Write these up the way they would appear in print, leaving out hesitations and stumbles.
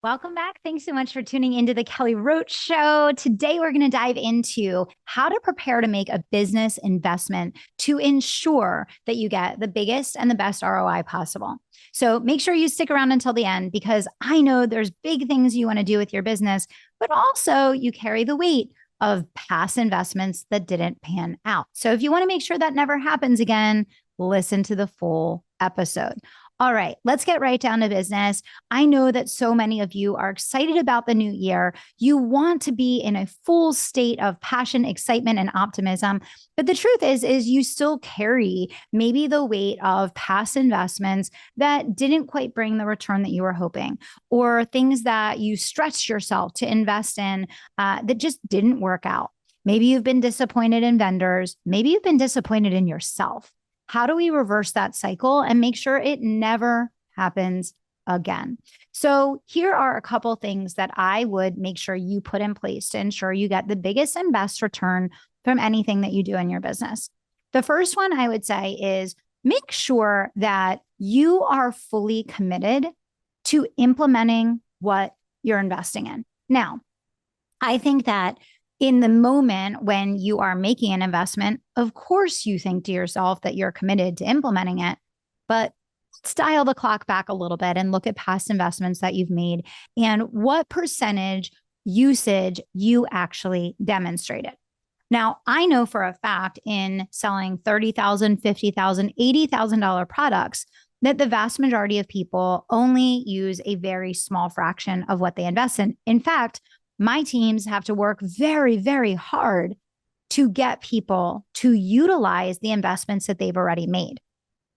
Welcome back. Thanks so much for tuning into the Kelly Roach Show. Today, we're going to dive into how to prepare to make a business investment to ensure that you get the biggest and the best ROI possible. So make sure you stick around until the end, because I know there's big things you want to do with your business, but also you carry the weight of past investments that didn't pan out. So if you want to make sure that never happens again, listen to the full episode. All right, let's get right down to business. I know that so many of you are excited about the new year. You want to be in a full state of passion, excitement, and optimism. But the truth is you still carry maybe the weight of past investments that didn't quite bring the return that you were hoping, or things that you stretched yourself to invest in that just didn't work out. Maybe you've been disappointed in vendors. Maybe you've been disappointed in yourself. How do we reverse that cycle and make sure it never happens again? So here are a couple things that I would make sure you put in place to ensure you get the biggest and best return from anything that you do in your business. The first one I would say is make sure that you are fully committed to implementing what you're investing in. Now, I think that in the moment when you are making an investment, of course, you think to yourself that you're committed to implementing it, but let's dial the clock back a little bit and look at past investments that you've made and what percentage usage you actually demonstrated. Now, I know for a fact in selling $30,000, $50,000, $80,000 products that the vast majority of people only use a very small fraction of what they invest in. In fact, my teams have to work very, very hard to get people to utilize the investments that they've already made.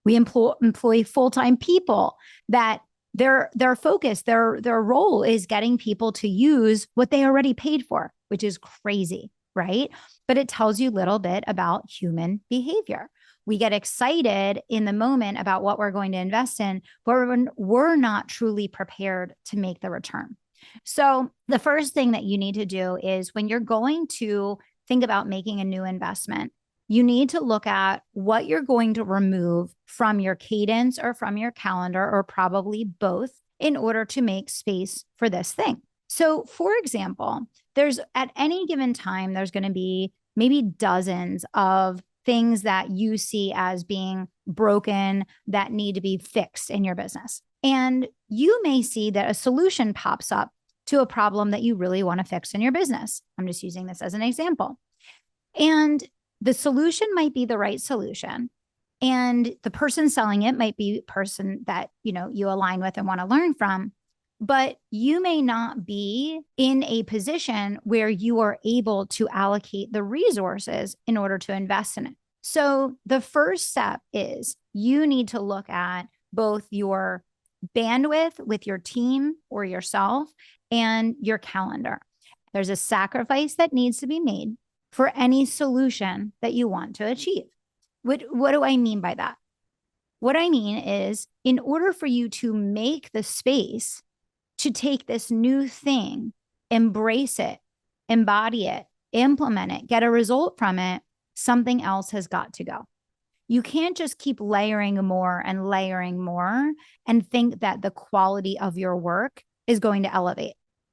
We employ full-time people that their focus, their role is getting people to use what they already paid for, which is crazy, right? But it tells you a little bit about human behavior. We get excited in the moment about what we're going to invest in, but we're not truly prepared to make the return. So the first thing that you need to do is when you're going to think about making a new investment, you need to look at what you're going to remove from your cadence or from your calendar, or probably both, in order to make space for this thing. So for example, there's at any given time, there's going to be maybe dozens of things that you see as being broken that need to be fixed in your business. And you may see that a solution pops up to a problem that you really want to fix in your business. I'm just using this as an example. And the solution might be the right solution. And the person selling it might be a person that, you align with and want to learn from. But you may not be in a position where you are able to allocate the resources in order to invest in it. So the first step is you need to look at both your bandwidth with your team or yourself and your calendar. There's a sacrifice that needs to be made for any solution that you want to achieve. What do I mean by that? What I mean is, in order for you to make the space to take this new thing, embrace it, embody it, implement it, get a result from it, something else has got to go. You can't just keep layering more and think that the quality of your work is going to elevate.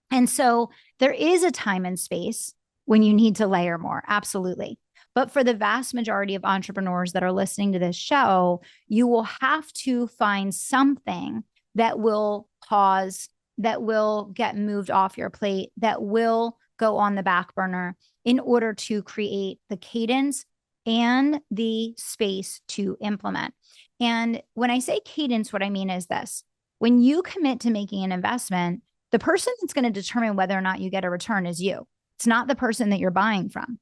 And so there is a time and space when you need to layer more, absolutely. But for the vast majority of entrepreneurs that are listening to this show, you will have to find something that will pause, that will get moved off your plate, that will go on the back burner in order to create the cadence and the space to implement. And when I say cadence, what I mean is this: when you commit to making an investment, the person that's going to determine whether or not you get a return is you. It's not the person that you're buying from.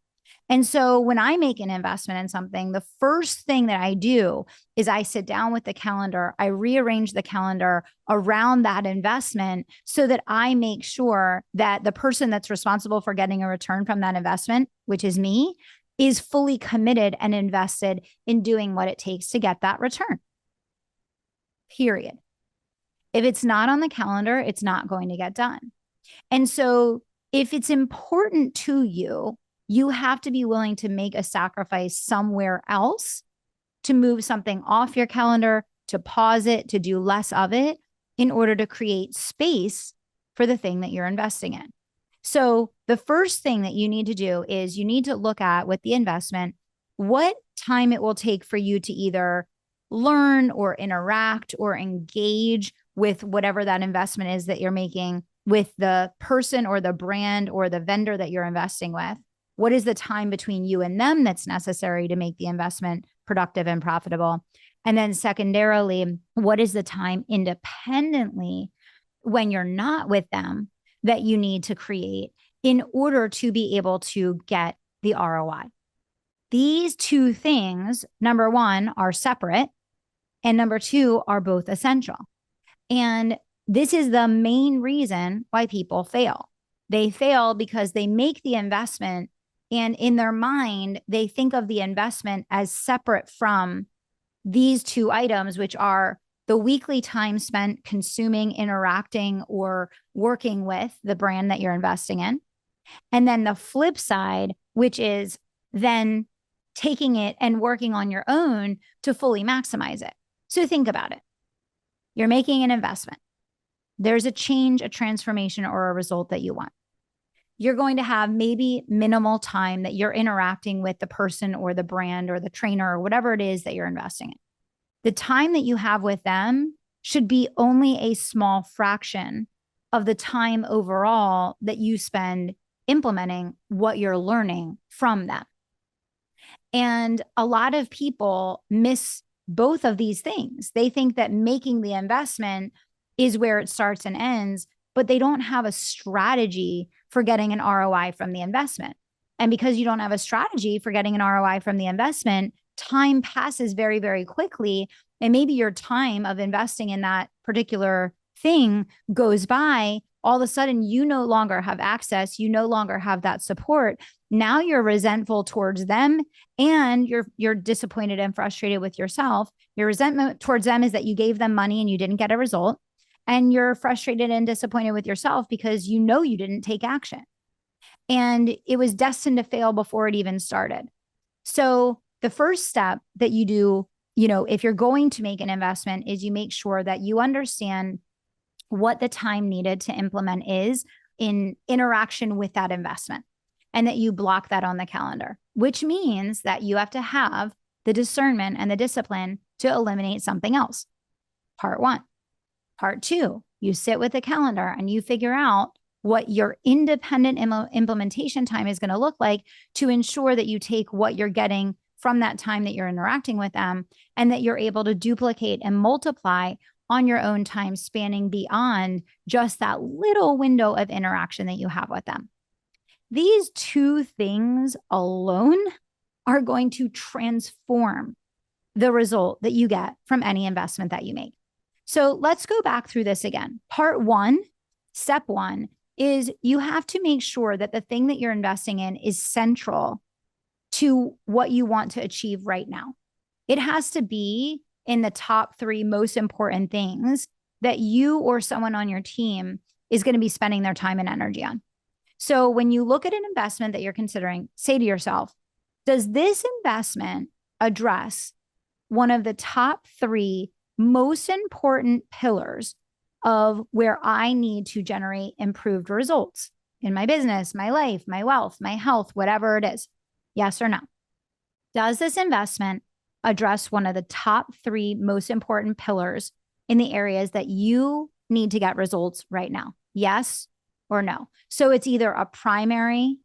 And so when I make an investment in something, the first thing that I do is I sit down with the calendar, I rearrange the calendar around that investment so that I make sure that the person that's responsible for getting a return from that investment, which is me, is fully committed and invested in doing what it takes to get that return. Period. If it's not on the calendar, it's not going to get done. And so if it's important to you, you have to be willing to make a sacrifice somewhere else, to move something off your calendar, to pause it, to do less of it in order to create space for the thing that you're investing in. So the first thing that you need to do is you need to look at with the investment, what time it will take for you to either learn or interact or engage with whatever that investment is that you're making with the person or the brand or the vendor that you're investing with. What is the time between you and them that's necessary to make the investment productive and profitable? And then secondarily, what is the time independently when you're not with them that you need to create in order to be able to get the ROI? These two things, number one, are separate, and number two, are both essential. And this is the main reason why people fail. They fail because they make the investment, and in their mind, they think of the investment as separate from these two items, which are the weekly time spent consuming, interacting, or working with the brand that you're investing in. And then the flip side, which is then taking it and working on your own to fully maximize it. So think about it. You're making an investment. There's a change, a transformation, or a result that you want. You're going to have maybe minimal time that you're interacting with the person or the brand or the trainer or whatever it is that you're investing in. The time that you have with them should be only a small fraction of the time overall that you spend implementing what you're learning from them. And a lot of people miss both of these things. They think that making the investment is where it starts and ends, but they don't have a strategy for getting an ROI from the investment. And because you don't have a strategy for getting an ROI from the investment, time passes very, very quickly. And maybe your time of investing in that particular thing goes by. All of a sudden, you no longer have access. You no longer have that support. Now you're resentful towards them, and you're disappointed and frustrated with yourself. Your resentment towards them is that you gave them money and you didn't get a result. And you're frustrated and disappointed with yourself because you know you didn't take action. And it was destined to fail before it even started. So the first step that you do, if you're going to make an investment, is you make sure that you understand what the time needed to implement is in interaction with that investment, and that you block that on the calendar, which means that you have to have the discernment and the discipline to eliminate something else. Part one. Part two, you sit with the calendar and you figure out what your independent implementation time is going to look like to ensure that you take what you're getting from that time that you're interacting with them, and that you're able to duplicate and multiply on your own time, spanning beyond just that little window of interaction that you have with them. These two things alone are going to transform the result that you get from any investment that you make. So let's go back through this again. Part one, step one, is you have to make sure that the thing that you're investing in is central to what you want to achieve right now. It has to be in the top three most important things that you or someone on your team is going to be spending their time and energy on. So when you look at an investment that you're considering, say to yourself, does this investment address one of the top three most important pillars of where I need to generate improved results in my business, my life, my wealth, my health, whatever it is? Yes or no? Does this investment address one of the top three most important pillars in the areas that you need to get results right now? Yes or no? So it's either a primary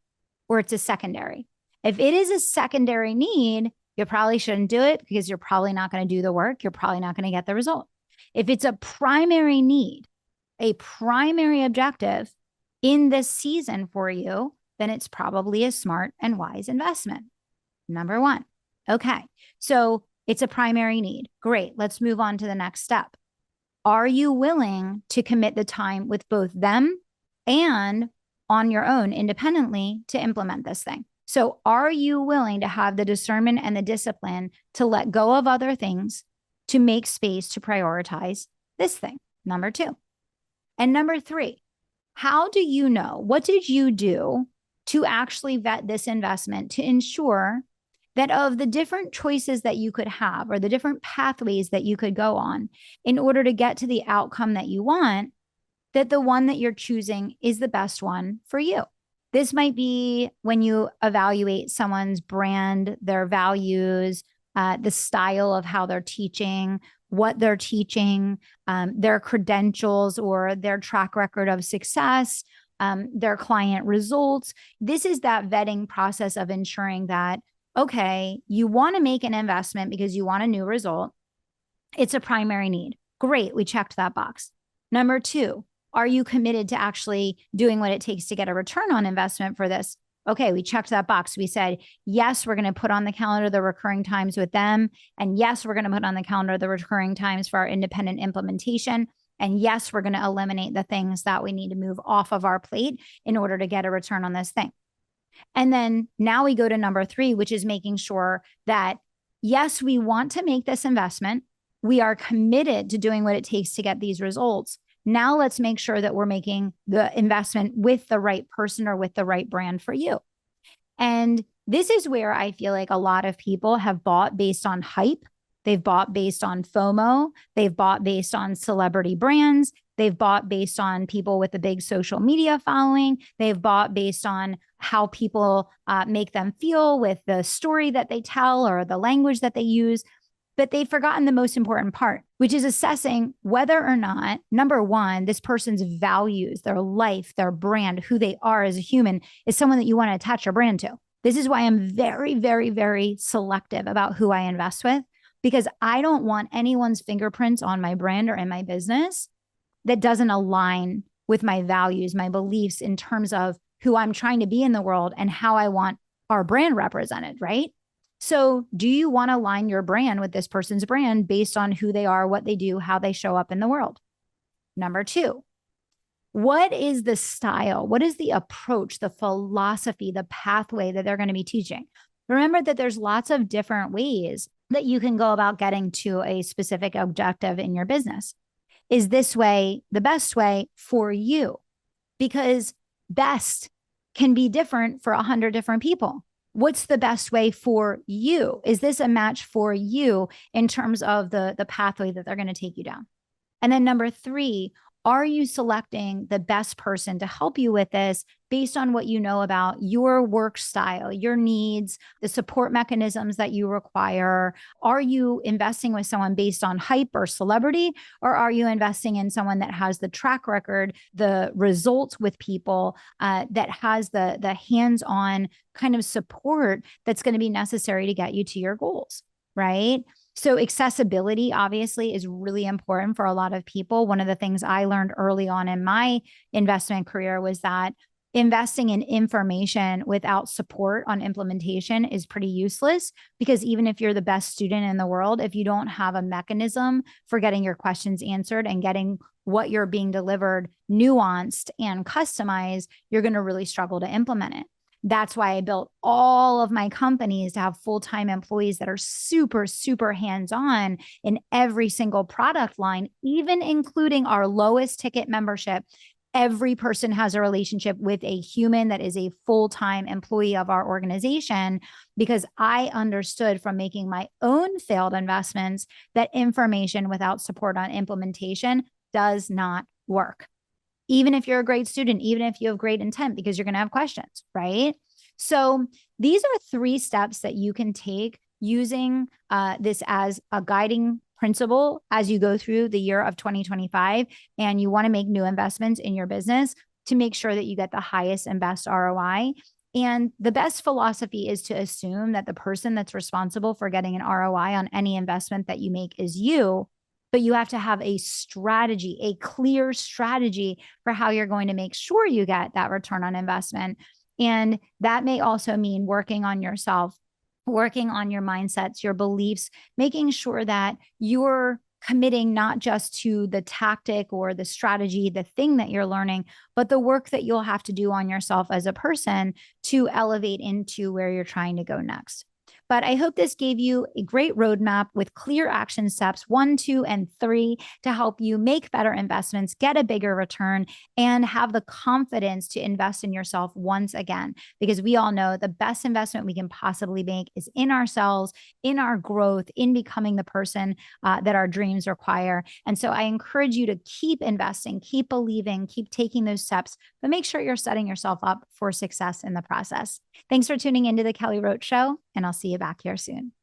or it's a secondary. If it is a secondary need, you probably shouldn't do it because you're probably not going to do the work. You're probably not going to get the result. If it's a primary need, a primary objective in this season for you, then it's probably a smart and wise investment. Number one. Okay. So it's a primary need. Great. Let's move on to the next step. Are you willing to commit the time with both them and on your own independently to implement this thing? So are you willing to have the discernment and the discipline to let go of other things to make space to prioritize this thing? Number two. And number three, how do you know? What did you do to actually vet this investment to ensure that of the different choices that you could have or the different pathways that you could go on in order to get to the outcome that you want, that the one that you're choosing is the best one for you. This might be when you evaluate someone's brand, their values, the style of how they're teaching, what they're teaching, their credentials or their track record of success, their client results. This is that vetting process of ensuring that, okay, you want to make an investment because you want a new result. It's a primary need. Great, we checked that box. Number two, are you committed to actually doing what it takes to get a return on investment for this? Okay, we checked that box. We said, yes, we're going to put on the calendar the recurring times with them. And yes, we're going to put on the calendar the recurring times for our independent implementation. And yes, we're going to eliminate the things that we need to move off of our plate in order to get a return on this thing. And then now we go to number three, which is making sure that, yes, we want to make this investment. We are committed to doing what it takes to get these results. Now let's make sure that we're making the investment with the right person or with the right brand for you. And this is where I feel like a lot of people have bought based on hype. They've bought based on FOMO. They've bought based on celebrity brands. They've bought based on people with a big social media following. They've bought based on how people make them feel with the story that they tell or the language that they use. But they've forgotten the most important part, which is assessing whether or not, number one, this person's values, their life, their brand, who they are as a human is someone that you want to attach your brand to. This is why I'm very, very, very selective about who I invest with, because I don't want anyone's fingerprints on my brand or in my business that doesn't align with my values, my beliefs in terms of who I'm trying to be in the world and how I want our brand represented, right? So do you want to align your brand with this person's brand based on who they are, what they do, how they show up in the world? Number two, what is the style? What is the approach, the philosophy, the pathway that they're going to be teaching? Remember that there's lots of different ways that you can go about getting to a specific objective in your business. Is this way the best way for you? Because best can be different for 100 different people. What's the best way for you? Is this a match for you in terms of the pathway that they're going to take you down? And then number three, are you selecting the best person to help you with this based on what you know about your work style, your needs, the support mechanisms that you require? Are you investing with someone based on hype or celebrity, or are you investing in someone that has the track record, the results with people, that has the hands-on kind of support that's going to be necessary to get you to your goals, right? So accessibility obviously is really important for a lot of people. One of the things I learned early on in my investment career was that investing in information without support on implementation is pretty useless, because even if you're the best student in the world, if you don't have a mechanism for getting your questions answered and getting what you're being delivered nuanced and customized, you're going to really struggle to implement it. That's why I built all of my companies to have full-time employees that are super, super hands-on in every single product line, even including our lowest ticket membership. Every person has a relationship with a human that is a full-time employee of our organization, because I understood from making my own failed investments that information without support on implementation does not work. Even if you're a great student, even if you have great intent, because you're going to have questions, right? So these are 3 steps that you can take using this as a guiding principle as you go through the year of 2025 and you want to make new investments in your business to make sure that you get the highest and best ROI. And the best philosophy is to assume that the person that's responsible for getting an ROI on any investment that you make is you. But you have to have a strategy, a clear strategy for how you're going to make sure you get that return on investment. And that may also mean working on yourself, working on your mindsets, your beliefs, making sure that you're committing not just to the tactic or the strategy, the thing that you're learning, but the work that you'll have to do on yourself as a person to elevate into where you're trying to go next. But I hope this gave you a great roadmap with clear action steps 1, 2, and 3 to help you make better investments, get a bigger return, and have the confidence to invest in yourself once again. Because we all know the best investment we can possibly make is in ourselves, in our growth, in becoming the person that our dreams require. And so I encourage you to keep investing, keep believing, keep taking those steps, but make sure you're setting yourself up for success in the process. Thanks for tuning into the Kelly Roach Show, and I'll see you back here soon.